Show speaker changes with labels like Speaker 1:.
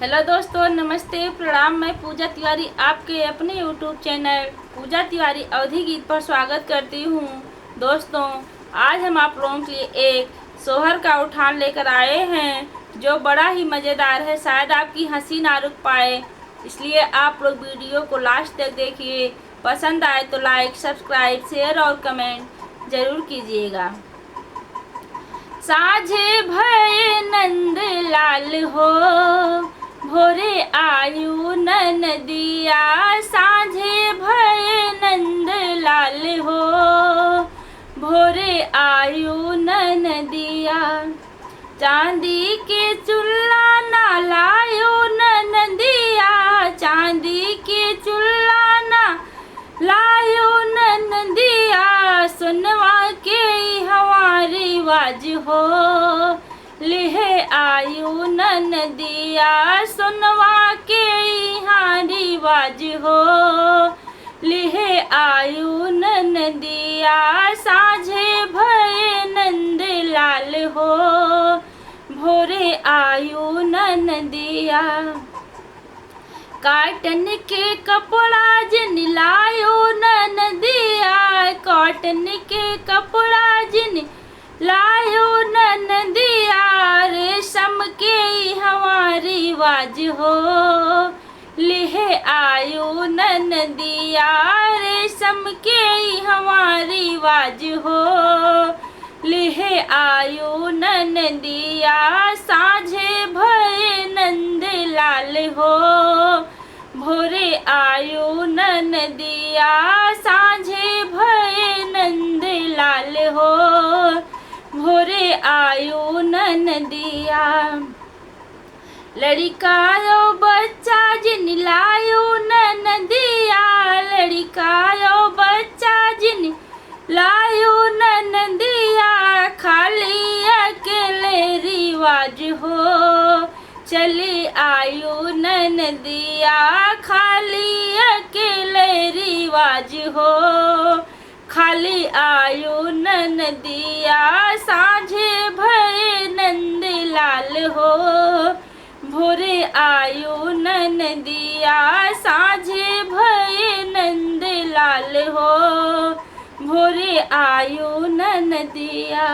Speaker 1: Hello दोस्तों, नमस्ते, प्रणाम। मैं पूजा तिवारी आपके अपने यूट्यूब चैनल पूजा तिवारी अवधी गीत पर स्वागत करती हूँ। दोस्तों, आज हम आप लोगों के लिए एक सोहर का उठान लेकर आए हैं जो बड़ा ही मज़ेदार है। शायद आपकी हंसी ना रुक पाए, इसलिए आप लोग वीडियो को लास्ट तक देखिए। पसंद आए तो लाइक, सब्सक्राइब, शेयर और कमेंट ज़रूर कीजिएगा। साझे भये नंद लाल हो, भोरे आयु ननदिया। साझे भये नंद लाल हो, भोरे आयु ननदिया। चांदी के चूल्हा ना लायो ननदिया, चांदी के चूल्हा ना लायो ननदिया। सुनवा के हमारी वाज हो, लिहे आयु ननदिया। सुनवा के हारी वाज हो, लिहे आयु ननदिया। साझे भये नंद लाल हो, भोरे आयु ननदिया। कॉटन के कपड़ा जिन लायो ननदिया, कॉटन के कपड़ा जिन लायो ननदिया। रेशम के हमारी वाज हो, लिहे आयु ननदिया। रेशम के हमारी वाज हो, लिहे आयु ननदिया। साझे भये नंद लाल हो, भोरे आयु ननदिया। साझे भये नंद लाल हो, भोरे आयु ननदिया। लड़िकायो बच्चा जिन लायो ननदिया, लड़िकायो बच्चा जिन लायो ननदिया। खाली अकेले रिवाज हो, चली आयु ननदिया। खाली अकेले रिवाज हो, खाली आयु ननदिया। साझे भये नंद लाल हो, भोरे आयु ननदिया। साझे भये नंद लाल हो, भोरे आयु ननदिया।